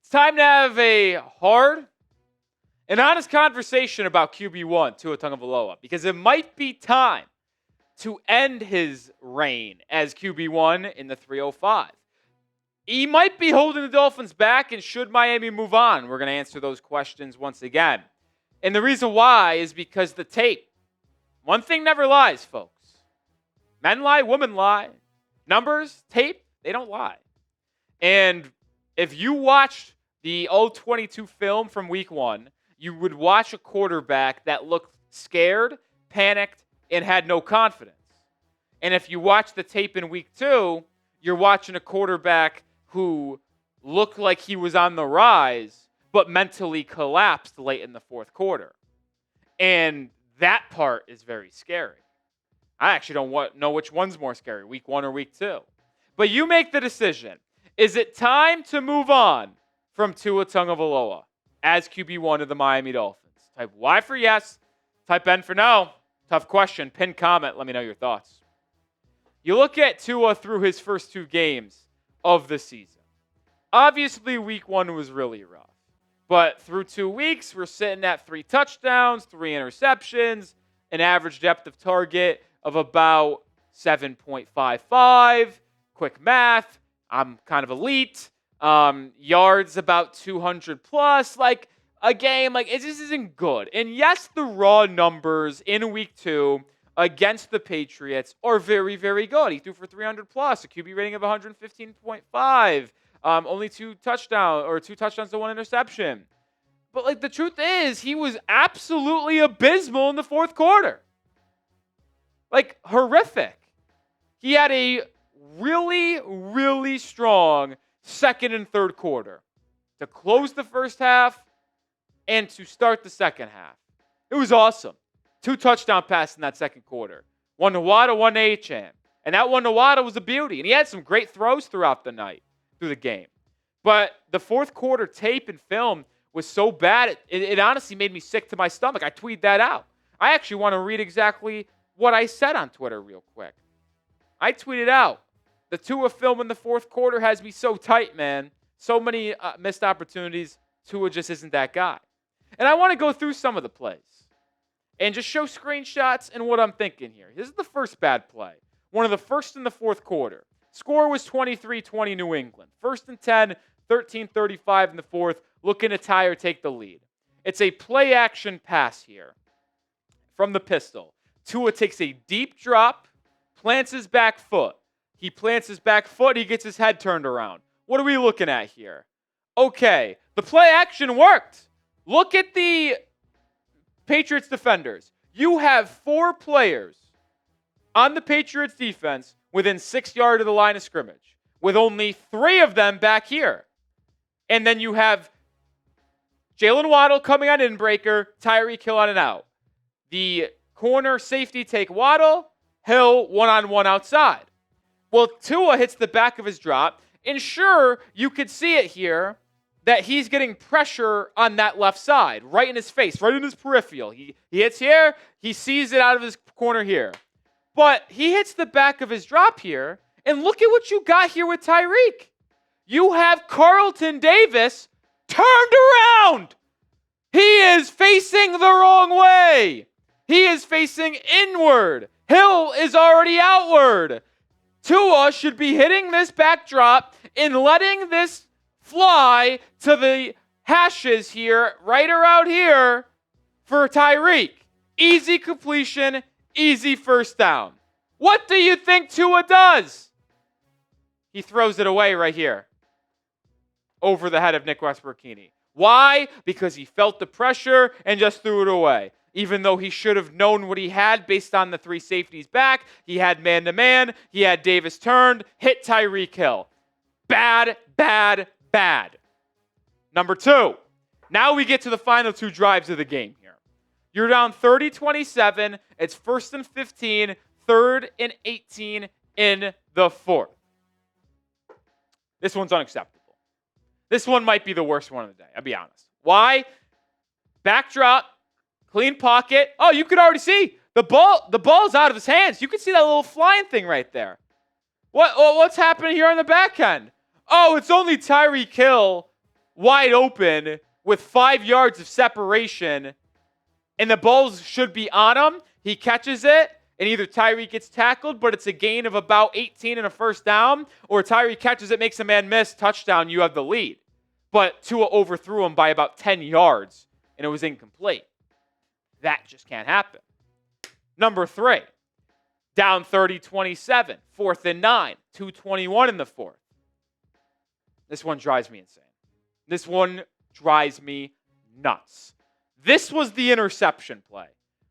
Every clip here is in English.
It's time to have a hard and honest conversation about QB1, Tua Tagovailoa, because it might be time to end his reign as QB1 in the 305. He might be holding the Dolphins back, and should Miami move on? We're going to answer those questions once again. And the reason why is because the tape. One thing never lies, folks. Men lie, women lie. Numbers, tape, they don't lie. And if you watched the All-22 film from week 1, you would watch a quarterback that looked scared, panicked, and had no confidence. And if you watch the tape in week 2, you're watching a quarterback who looked like he was on the rise, but mentally collapsed late in the fourth quarter. And that part is very scary. I actually don't know which one's more scary, week 1 or week 2. But you make the decision. Is it time to move on from Tua Tagovailoa as QB1 of the Miami Dolphins? Type Y for yes. Type N for no. Tough question. Pin comment. Let me know your thoughts. You look at Tua through his first 2 games of the season. Obviously, week 1 was really rough. But through 2 weeks, we're sitting at 3 touchdowns, 3 interceptions, an average depth of target of about 7.55. Quick math. I'm kind of elite. Yards about 200 plus. Like a game, like it just isn't good. And yes, the raw numbers in week 2 against the Patriots are very, very good. He threw for 300 plus, a QB rating of 115.5. Only 2 touchdowns to 1 interception. But like the truth is, he was absolutely abysmal in the fourth quarter. Like horrific. He had a really, really strong second and third quarter to close the first half and to start the second half. It was awesome. 2 touchdown passes in that second quarter. 1 to Waddle, 1 to Achane. And that 1 to Waddle was a beauty. And he had some great throws throughout the night, through the game. But the fourth quarter tape and film was so bad, it honestly made me sick to my stomach. I tweeted that out. I actually want to read exactly what I said on Twitter real quick. I tweeted out, the Tua film in the fourth quarter has me so tight, man. So many missed opportunities. Tua just isn't that guy. And I want to go through some of the plays and just show screenshots and what I'm thinking here. This is the first bad play. One of the first in the fourth quarter. Score was 23-20 New England. 1st and 10, 13:35 in the fourth. Looking to tie or take the lead. It's a play-action pass here from the pistol. Tua takes a deep drop, plants his back foot. He plants his back foot, he gets his head turned around. What are we looking at here? Okay, the play action worked. Look at the Patriots defenders. You have 4 players on the Patriots defense within 6 yards of the line of scrimmage, with only 3 of them back here. And then you have Jalen Waddle coming on in-breaker, Tyreek Hill on an out. The corner safety take Waddle, Hill one-on-one outside. Well, Tua hits the back of his drop, and sure, you could see it here that he's getting pressure on that left side, right in his face, right in his peripheral. He hits here, he sees it out of his corner here. But he hits the back of his drop here, and look at what you got here with Tyreek. You have Carlton Davis turned around. He is facing the wrong way. He is facing inward. Hill is already outward. Tua should be hitting this backdrop and letting this fly to the hashes here, right around here, for Tyreek. Easy completion, easy first down. What do you think Tua does? He throws it away right here, over the head of Nick Rohloff. Why? Because he felt the pressure and just threw it away. Even though he should have known what he had based on the 3 safeties back. He had man-to-man. He had Davis turned. Hit Tyreek Hill. Bad, bad, bad. Number 2. Now we get to the final 2 drives of the game here. You're down 30-27. It's 1st and 15. 3rd and 18 in the 4th. This one's unacceptable. This one might be the worst one of the day. I'll be honest. Why? Backdrop. Clean pocket. Oh, you could already see the ball's out of his hands. You can see that little flying thing right there. What's happening here on the back end? Oh, it's only Tyreek Hill wide open with 5 yards of separation, and the balls should be on him. He catches it, and either Tyreek gets tackled, but it's a gain of about 18 and a first down, or Tyreek catches it, makes a man miss, touchdown, you have the lead. But Tua overthrew him by about 10 yards, and it was incomplete. That just can't happen. Number 3, down 30-27, 4th and 9, 2:21 in the 4th. This one drives me insane. This one drives me nuts. This was the interception play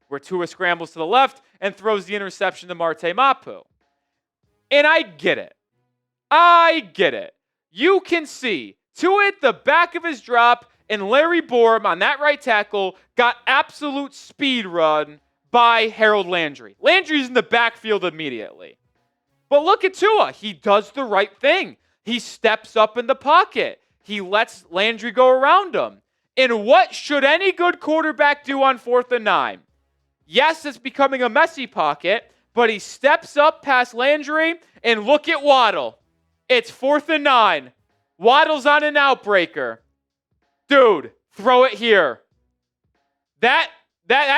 where Tua scrambles to the left and throws the interception to Marte Mapu. And I get it. You can see Tua at the back of his drop, and Larry Borom on that right tackle got absolute speed run by Harold Landry. Landry's in the backfield immediately. But look at Tua. He does the right thing. He steps up in the pocket. He lets Landry go around him. And what should any good quarterback do on 4th and 9? Yes, it's becoming a messy pocket, but he steps up past Landry, and look at Waddle. It's 4th and 9. Waddle's on an outbreaker. Dude, throw it here. That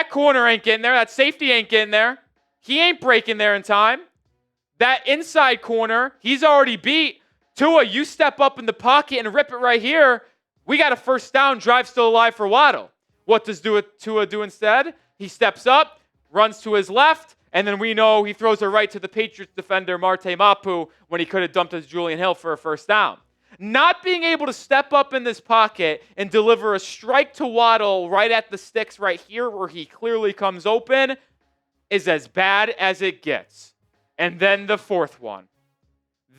corner ain't getting there. That safety ain't getting there. He ain't breaking there in time. That inside corner, he's already beat. Tua, you step up in the pocket and rip it right here. We got a first down, drive still alive for Waddle. What does Tua do instead? He steps up, runs to his left, and then we know he throws it right to the Patriots defender, Marte Mapu, when he could have dumped it to Julian Hill for a first down. Not being able to step up in this pocket and deliver a strike to Waddle right at the sticks right here where he clearly comes open is as bad as it gets. And then the 4th one.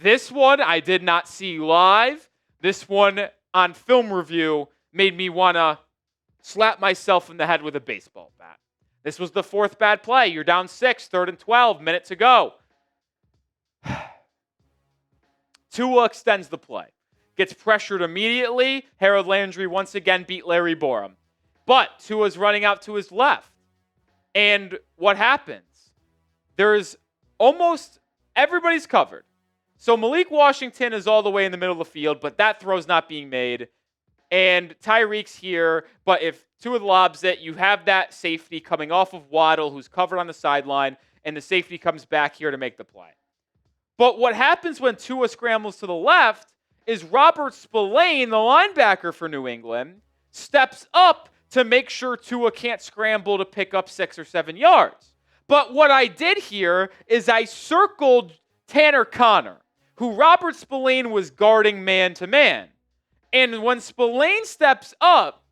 This one I did not see live. This one on film review made me want to slap myself in the head with a baseball bat. This was the 4th bad play. You're down 6, 3rd and 12, minute to go. Tua extends the play. Gets pressured immediately. Harold Landry once again beat Larry Borom. But Tua's running out to his left. And what happens? There's almost everybody's covered. So Malik Washington is all the way in the middle of the field, but that throw's not being made. And Tyreek's here, but if Tua lobs it, you have that safety coming off of Waddle, who's covered on the sideline, and the safety comes back here to make the play. But what happens when Tua scrambles to the left is Robert Spillane, the linebacker for New England, steps up to make sure Tua can't scramble to pick up 6 or 7 yards. But what I did here is I circled Tanner Conner, who Robert Spillane was guarding man-to-man. And when Spillane steps up,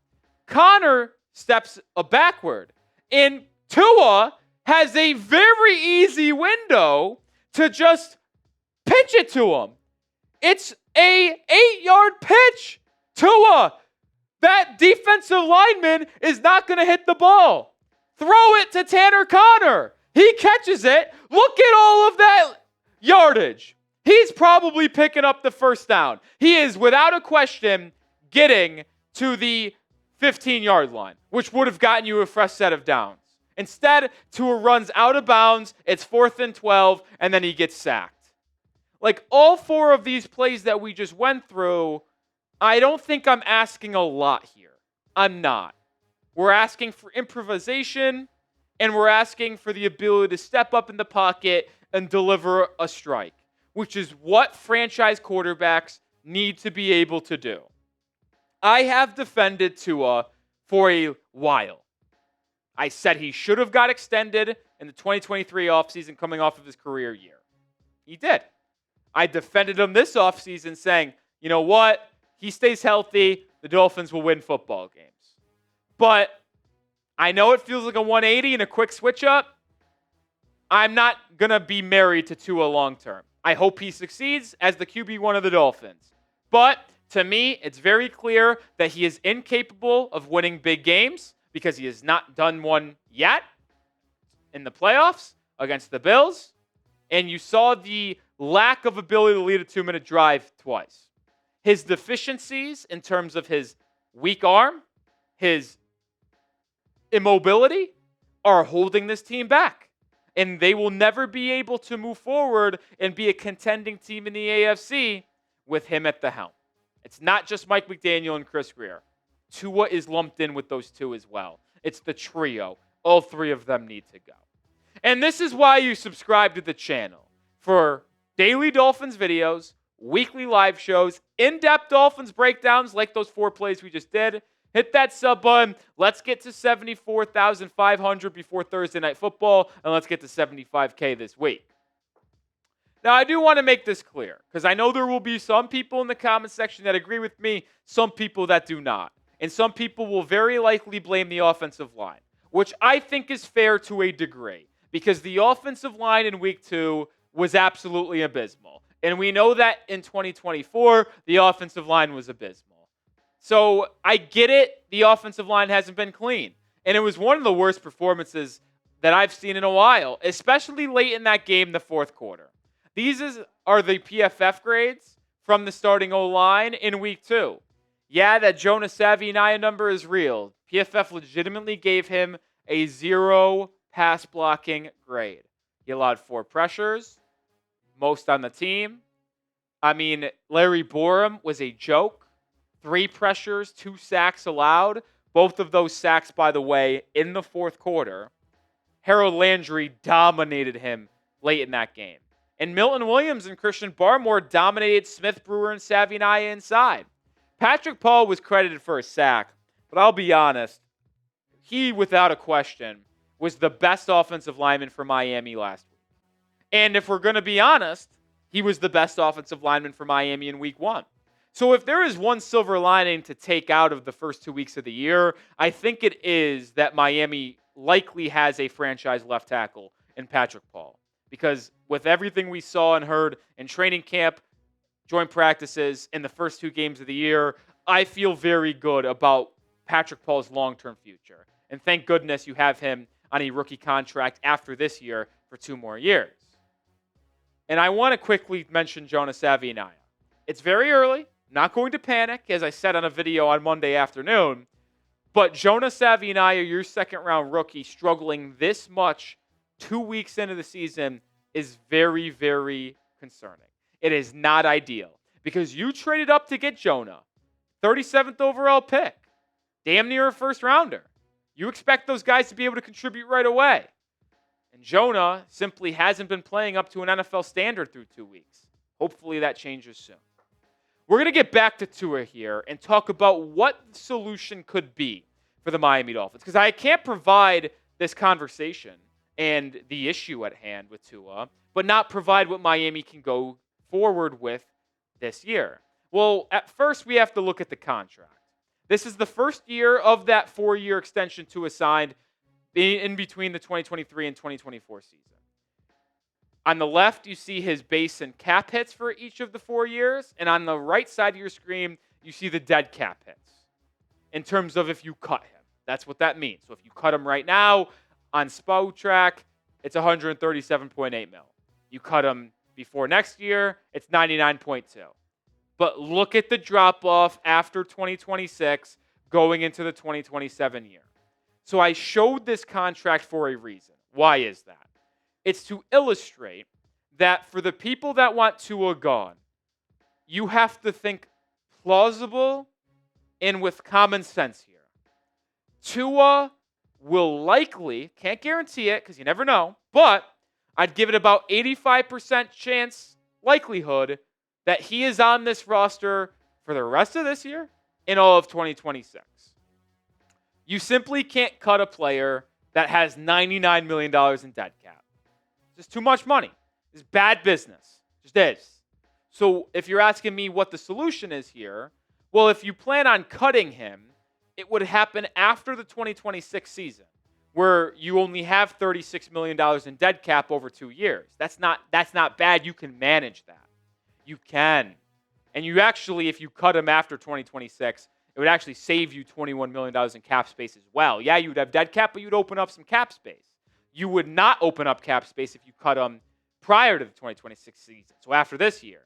Conner steps backward. And Tua has a very easy window to just pitch it to him. It's a 8-yard pitch. Tua, that defensive lineman is not going to hit the ball. Throw it to Tanner Conner. He catches it. Look at all of that yardage. He's probably picking up the first down. He is, without a question, getting to the 15-yard line, which would have gotten you a fresh set of downs. Instead, Tua runs out of bounds. It's 4th and 12, and then he gets sacked. Like, all 4 of these plays that we just went through, I don't think I'm asking a lot here. I'm not. We're asking for improvisation, and we're asking for the ability to step up in the pocket and deliver a strike, which is what franchise quarterbacks need to be able to do. I have defended Tua for a while. I said he should have got extended in the 2023 offseason coming off of his career year. He did. I defended him this offseason saying, you know what? He stays healthy, the Dolphins will win football games. But I know it feels like a 180 and a quick switch up. I'm not going to be married to Tua long term. I hope he succeeds as the QB1 of the Dolphins. But to me, it's very clear that he is incapable of winning big games because he has not done one yet in the playoffs against the Bills. And you saw the lack of ability to lead a 2-minute drive twice. His deficiencies in terms of his weak arm, his immobility, are holding this team back. And they will never be able to move forward and be a contending team in the AFC with him at the helm. It's not just Mike McDaniel and Chris Girer. Tua is lumped in with those two as well. It's the trio. All three of them need to go. And this is why you subscribe to the channel. For daily Dolphins videos, weekly live shows, in-depth Dolphins breakdowns like those 4 plays we just did. Hit that sub button. Let's get to 74,500 before Thursday Night Football, and let's get to 75K this week. Now, I do want to make this clear, because I know there will be some people in the comment section that agree with me, some people that do not. And some people will very likely blame the offensive line, which I think is fair to a degree, because the offensive line in Week 2 was absolutely abysmal. And we know that in 2024, the offensive line was abysmal. So I get it. The offensive line hasn't been clean. And it was one of the worst performances that I've seen in a while, especially late in that game, the fourth quarter. These are the PFF grades from the starting O-line in Week 2. Yeah, that Jonah Savaiinaea number is real. PFF legitimately gave him a 0 pass blocking grade. He allowed 4 pressures, most on the team. I mean, Larry Borom was a joke. 3 pressures, 2 sacks allowed. Both of those sacks, by the way, in the fourth quarter. Harold Landry dominated him late in that game. And Milton Williams and Christian Barmore dominated Smith, Brewer, and Savaiinaea inside. Patrick Paul was credited for a sack, but I'll be honest, he, without a question, was the best offensive lineman for Miami last week. And if we're going to be honest, he was the best offensive lineman for Miami in Week 1. So if there is one silver lining to take out of the first 2 weeks of the year, I think it is that Miami likely has a franchise left tackle in Patrick Paul. Because with everything we saw and heard in training camp, joint practices, in the first 2 games of the year, I feel very good about Patrick Paul's long-term future. And thank goodness you have him on a rookie contract after this year for 2 more years. And I want to quickly mention Jonah Savaiinaea. It's very early. Not going to panic, as I said on a video on Monday afternoon. But Jonah Savaiinaea, your second-round rookie, struggling this much 2 weeks into the season is very, very concerning. It is not ideal because you traded up to get Jonah, 37th overall pick, damn near a first-rounder. You expect those guys to be able to contribute right away. And Jonah simply hasn't been playing up to an NFL standard through 2 weeks. Hopefully that changes soon. We're going to get back to Tua here and talk about what the solution could be for the Miami Dolphins, because I can't provide this conversation and the issue at hand with Tua, but not provide what Miami can go forward with this year. Well, at first, we have to look at the contract. This is the first year of that 4-year extension Tua signed in between the 2023 and 2024 season. On the left, you see his base and cap hits for each of the 4 years. And on the right side of your screen, you see the dead cap hits in terms of if you cut him. That's what that means. So if you cut him right now on SPO track, it's 137.8 mil. You cut him before next year, it's 99.2. But look at the drop-off after 2026 going into the 2027 year. So I showed this contract for a reason. Why is that? It's to illustrate that for the people that want Tua gone, you have to think plausible and with common sense here. Tua will likely, can't guarantee it because you never know, but I'd give it about 85% chance likelihood that he is on this roster for the rest of this year and all of 2026. You simply can't cut a player that has $99 million in dead cap. It's just too much money. It's bad business. It just is. So if you're asking me what the solution is here, well, if you plan on cutting him, it would happen after the 2026 season, where you only have $36 million in dead cap over 2 years. That's not bad. You can manage that. You can. And you actually, if you cut him after 2026, it would actually save you $21 million in cap space as well. Yeah, you would have dead cap, but you'd open up some cap space. You would not open up cap space if you cut him prior to the 2026 season, so after this year.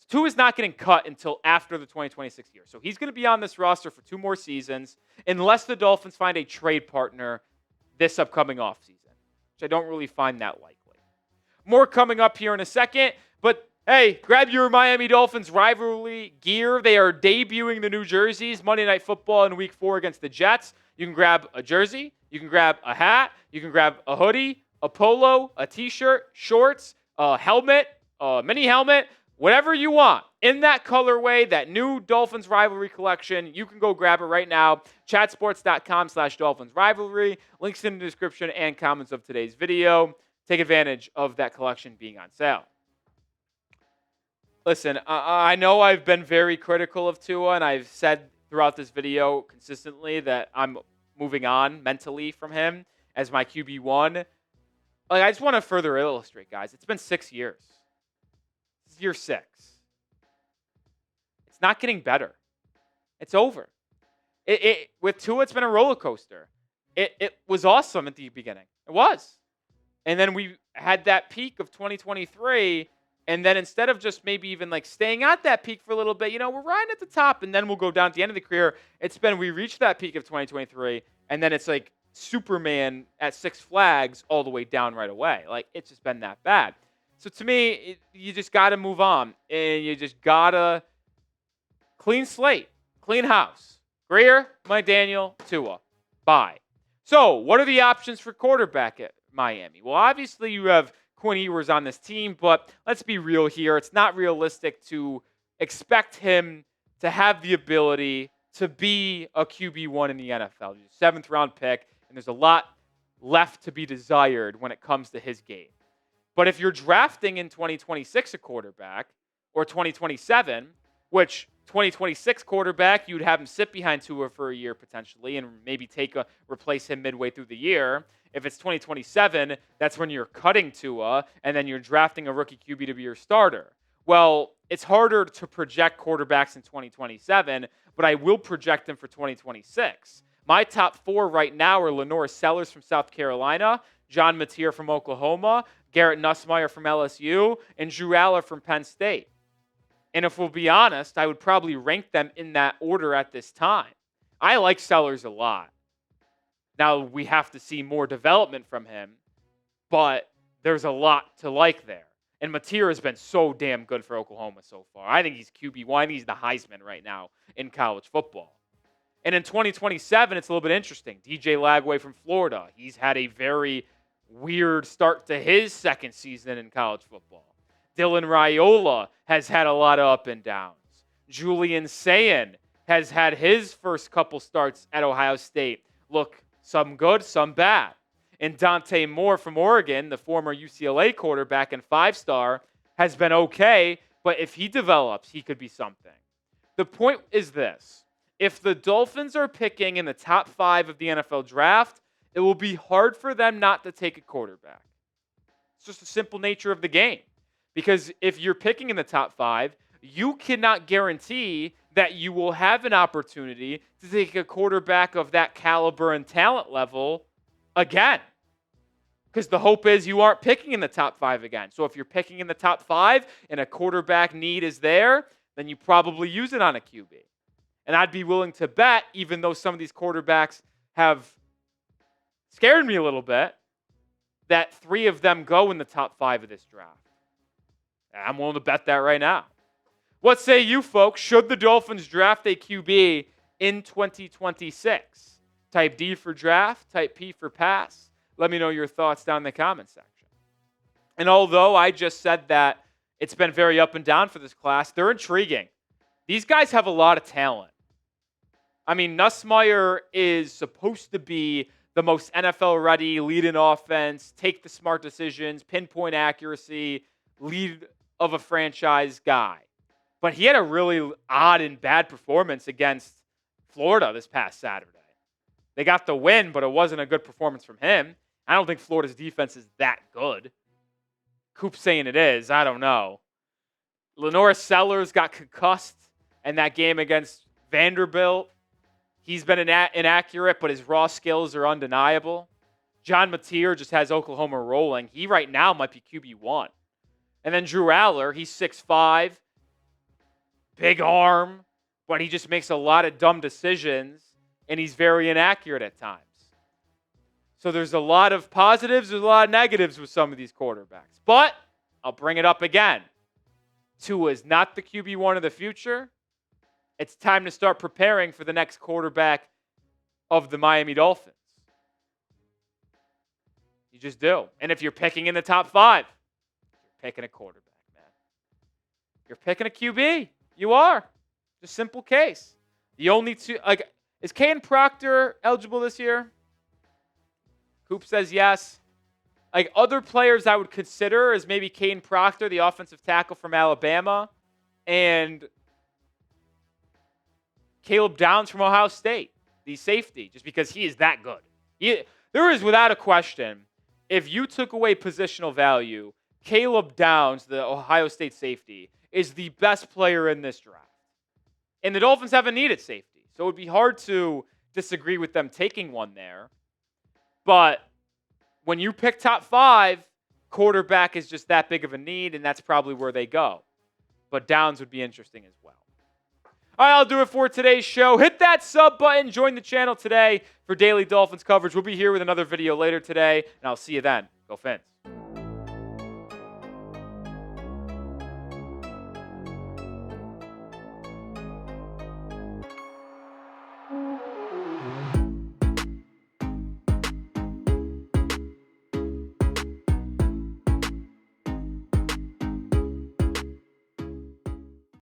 Tua is not getting cut until after the 2026 year. So he's going to be on this roster for 2 more seasons unless the Dolphins find a trade partner this upcoming offseason, which I don't really find that likely. More coming up here in a second, but Hey, grab your Miami Dolphins rivalry gear. They are debuting the new jerseys Monday Night Football in Week 4 against the Jets. You can grab a jersey. You can grab a hat. You can grab a hoodie, a polo, a T-shirt, shorts, a helmet, a mini helmet, whatever you want. In that colorway, that new Dolphins rivalry collection, you can go grab it right now. Chatsports.com/Dolphins rivalry. Links in the description and comments of today's video. Take advantage of that collection being on sale. Listen, I know I've been very critical of Tua, and I've said throughout this video consistently that I'm moving on mentally from him as my QB1. Like, I just want to further illustrate, guys. It's been 6 years. This is year 6. It's not getting better. It's over. With Tua, it's been a roller coaster. It was awesome at the beginning. It was. And then we had that peak of 2023. And then instead of just maybe even like staying at that peak for a little bit, we're riding at the top and then we'll go down at the end of the career. We reached that peak of 2023 and then it's like Superman at Six Flags all the way down right away. Like, it's just been that bad. So to me, you just got to move on and you just got to clean slate, clean house. Girer, McDaniel, Tua. Bye. So what are the options for quarterback at Miami? Well, obviously you have Quinn Ewers on this team, but let's be real here. It's not realistic to expect him to have the ability to be a QB1 in the NFL. He's a 7th-round pick, and there's a lot left to be desired when it comes to his game. But if you're drafting in 2026 a quarterback, or 2027, which 2026 quarterback, you'd have him sit behind Tua for a year potentially and maybe replace him midway through the year. If it's 2027, that's when you're cutting Tua and then you're drafting a rookie QB to be your starter. Well, it's harder to project quarterbacks in 2027, but I will project them for 2026. My top 4 right now are LaNorris Sellers from South Carolina, John Mateer from Oklahoma, Garret Nussmeier from LSU, and Drew Allar from Penn State. And if we'll be honest, I would probably rank them in that order at this time. I like Sellers a lot. Now, we have to see more development from him, but there's a lot to like there. And Mateer has been so damn good for Oklahoma so far. I think he's QB1. I think he's the Heisman right now in college football. And in 2027, it's a little bit interesting. DJ Lagway from Florida. He's had a very weird start to his second season in college football. Dylan Raiola has had a lot of up and downs. Julian Sayin has had his first couple starts at Ohio State look some good, some bad. And Dante Moore from Oregon, the former UCLA quarterback and 5-star, has been okay, but if he develops, he could be something. The point is this. If the Dolphins are picking in the top 5 of the NFL draft, it will be hard for them not to take a quarterback. It's just the simple nature of the game. Because if you're picking in the top 5, you cannot guarantee that you will have an opportunity to take a quarterback of that caliber and talent level again. Because the hope is you aren't picking in the top 5 again. So if you're picking in the top 5 and a quarterback need is there, then you probably use it on a QB. And I'd be willing to bet, even though some of these quarterbacks have scared me a little bit, that 3 of them go in the top 5 of this draft. I'm willing to bet that right now. What say you, folks? Should the Dolphins draft a QB in 2026? Type D for draft, type P for pass. Let me know your thoughts down in the comment section. And although I just said that it's been very up and down for this class, they're intriguing. These guys have a lot of talent. I mean, Nussmeier is supposed to be the most NFL-ready, lead an offense, take the smart decisions, pinpoint accuracy, lead of a franchise guy. But he had a really odd and bad performance against Florida this past Saturday. They got the win, but it wasn't a good performance from him. I don't think Florida's defense is that good. Coop's saying it is. I don't know. LaNorris Sellers got concussed in that game against Vanderbilt. He's been inaccurate, but his raw skills are undeniable. John Mateer just has Oklahoma rolling. He right now might be QB1. And then Drew Allar, he's 6'5", big arm, but he just makes a lot of dumb decisions, and he's very inaccurate at times. So there's a lot of positives, there's a lot of negatives with some of these quarterbacks. But I'll bring it up again. Tua is not the QB1 of the future, it's time to start preparing for the next quarterback of the Miami Dolphins. You just do. And if you're picking in the top 5, you're picking a quarterback, man. You're picking a QB. You are. Just simple case. The only two, like, is Kane Proctor eligible this year? Coop says yes. Like, other players I would consider is maybe Kane Proctor, the offensive tackle from Alabama, and Caleb Downs from Ohio State, the safety, just because he is that good. There is, without a question, if you took away positional value, Caleb Downs, the Ohio State safety, is the best player in this draft. And the Dolphins haven't needed safety, so it would be hard to disagree with them taking one there. But when you pick top 5, quarterback is just that big of a need, and that's probably where they go. But Downs would be interesting as well. All right, I'll do it for today's show. Hit that sub button. Join the channel today for daily Dolphins coverage. We'll be here with another video later today, and I'll see you then. Go Fins.